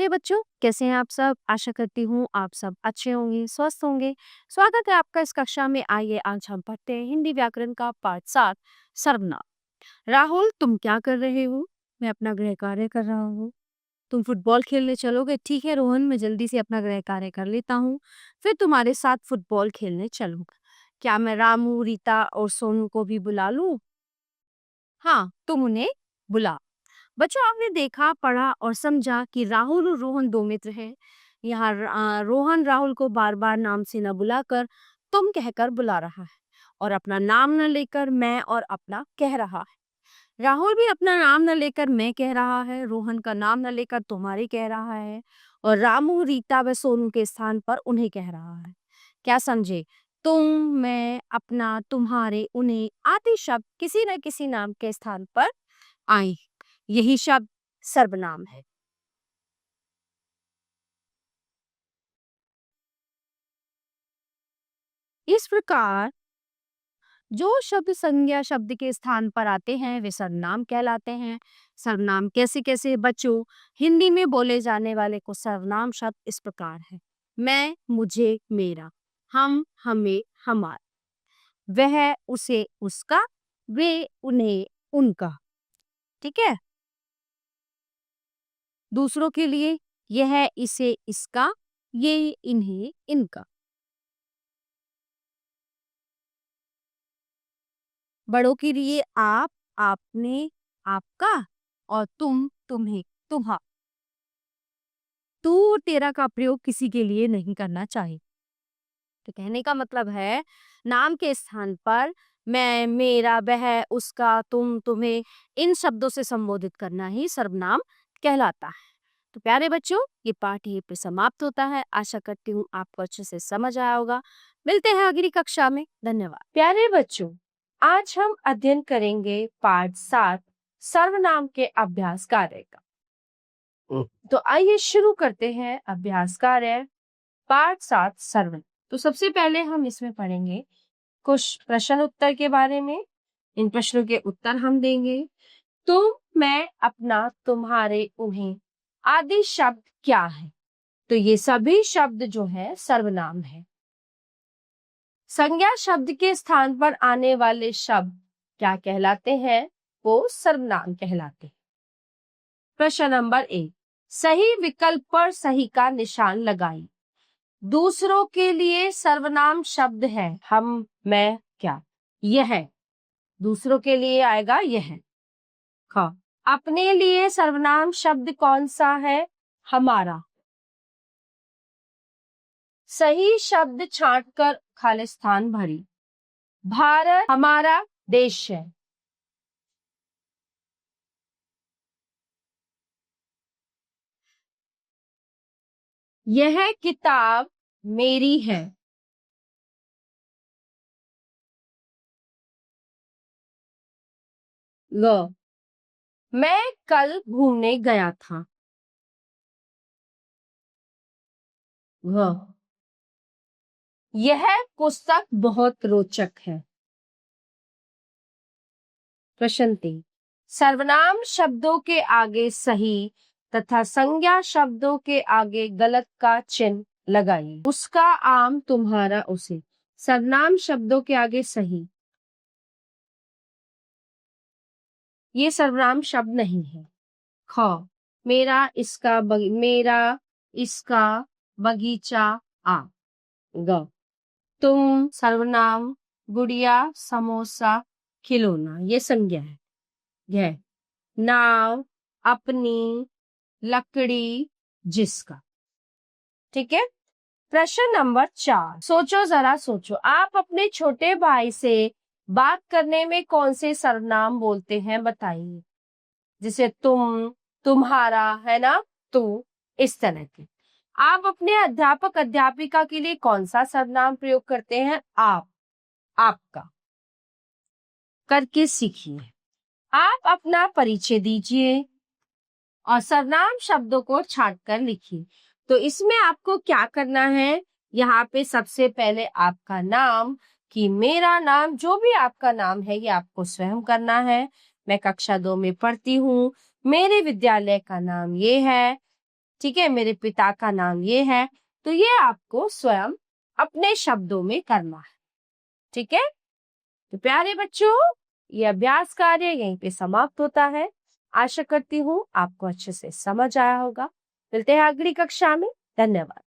प्यारे बच्चों, कैसे हैं आप सब? आशा करती हूँ आप सब अच्छे होंगे, स्वस्थ होंगे। स्वागत है आपका इस कक्षा में। आइए आज हम पढ़ते हैं हिंदी व्याकरण का पाठ 7 सर्वनाम। राहुल, तुम क्या कर रहे हो? मैं अपना गृह कार्य कर रहा हूँ। तुम फुटबॉल खेलने चलोगे? ठीक है रोहन, मैं जल्दी से अपना गृह कार्य कर लेता हूँ, फिर तुम्हारे साथ फुटबॉल खेलने चलूंगा। क्या मैं रामू, रीता और सोनू को भी बुला लूं? हाँ, तुम उन्हें बुला। बच्चों, आपने देखा, पढ़ा और समझा कि राहुल और रोहन दो मित्र हैं। यहाँ रोहन राहुल को बार बार नाम से न बुलाकर तुम कहकर बुला रहा है और अपना नाम न लेकर मैं और अपना कह रहा है। राहुल भी अपना नाम न लेकर मैं कह रहा है, रोहन का नाम न लेकर तुम्हारे कह रहा है और रामू, रीता व सोनू के स्थान पर उन्हें कह रहा है। क्या समझे? तुम, मैं, अपना, तुम्हारे, उन्हें आदि शब्द किसी न किसी नाम के स्थान पर आए। यही शब्द सर्वनाम है। इस प्रकार जो शब्द संज्ञा शब्द के स्थान पर आते हैं वे सर्वनाम कहलाते हैं। सर्वनाम कैसे कैसे? बच्चों, हिंदी में बोले जाने वाले को सर्वनाम शब्द इस प्रकार है। मैं, मुझे, मेरा, हम, हमें, हमारा, वह, उसे, उसका, वे, उन्हें, उनका। ठीक है। दूसरों के लिए यह, इसे, इसका, ये, इन्हें, इनका। बड़ों के लिए आप, आपने, आपका और तुम, तुम्हें, तुम्हा। तू और तेरा का प्रयोग किसी के लिए नहीं करना चाहिए। तो कहने का मतलब है नाम के स्थान पर मैं, मेरा, वह, उसका, तुम, तुम्हें इन शब्दों से संबोधित करना ही सर्वनाम कहलाता है। तो प्यारे बच्चों, ये पाठ यहीं पे समाप्त होता है। आशा करती हूँ आपको अच्छे से समझ आया होगा। मिलते हैं अगली कक्षा में। धन्यवाद। प्यारे बच्चों, आज हम अध्ययन करेंगे पाठ 7 सर्वनाम के अभ्यास कार्य का। तो आइए शुरू करते हैं अभ्यास कार्य पाठ 7 सर्वनाम। तो सबसे पहले हम इसमें पढ़ेंगे कुछ प्रश्न उत्तर के बारे में। इन प्रश्नों के उत्तर हम देंगे। तुम, मैं, अपना, तुम्हारे, उन्हें आदि शब्द क्या है? तो ये सभी शब्द जो है सर्वनाम है। संज्ञा शब्द के स्थान पर आने वाले शब्द क्या कहलाते हैं? वो सर्वनाम कहलाते हैं। प्रश्न नंबर 1, सही विकल्प पर सही का निशान लगाइए। दूसरों के लिए सर्वनाम शब्द है हम, मैं, क्या। यह दूसरों के लिए आएगा यह। ख, अपने लिए सर्वनाम शब्द कौन सा है? हमारा। सही शब्द छांटकर खाली स्थान भरी। भारत हमारा देश है। यह किताब मेरी है। ग, मैं कल घूमने गया था। घ, यह पुस्तक बहुत रोचक है। प्रश्न 3, सर्वनाम शब्दों के आगे सही तथा संज्ञा शब्दों के आगे गलत का चिन्ह लगाइए। उसका, आम, तुम्हारा, उसे। सर्वनाम शब्दों के आगे सही, ये सर्वनाम शब्द नहीं है। ख, मेरा, इसका, मेरा, इसका, बगीचा, आ। ग, तुम, सर्वनाम, गुड़िया, समोसा, खिलौना, ये संज्ञा है। घ, नाव, अपनी, लकड़ी, जिसका। ठीक है। प्रश्न नंबर 4, सोचो, जरा सोचो, आप अपने छोटे भाई से बात करने में कौन से सर्वनाम बोलते हैं? बताइए। जैसे तुम, तुम्हारा, है ना, तू, इस तरह के। आप अपने अध्यापक अध्यापिका के लिए कौन सा सर्वनाम प्रयोग करते हैं? आप, आपका। करके सीखिए। आप अपना परिचय दीजिए और सर्वनाम शब्दों को छांट कर लिखिए। तो इसमें आपको क्या करना है? यहाँ पे सबसे पहले आपका नाम, कि मेरा नाम, जो भी आपका नाम है ये आपको स्वयं करना है। मैं कक्षा 2 में पढ़ती हूँ, मेरे विद्यालय का नाम ये है। ठीक है, मेरे पिता का नाम ये है। तो ये आपको स्वयं अपने शब्दों में करना है। ठीक है, तो प्यारे बच्चों, ये अभ्यास कार्य यहीं पे समाप्त होता है। आशा करती हूँ आपको अच्छे से समझ आया होगा। मिलते हैं अगली कक्षा में। धन्यवाद।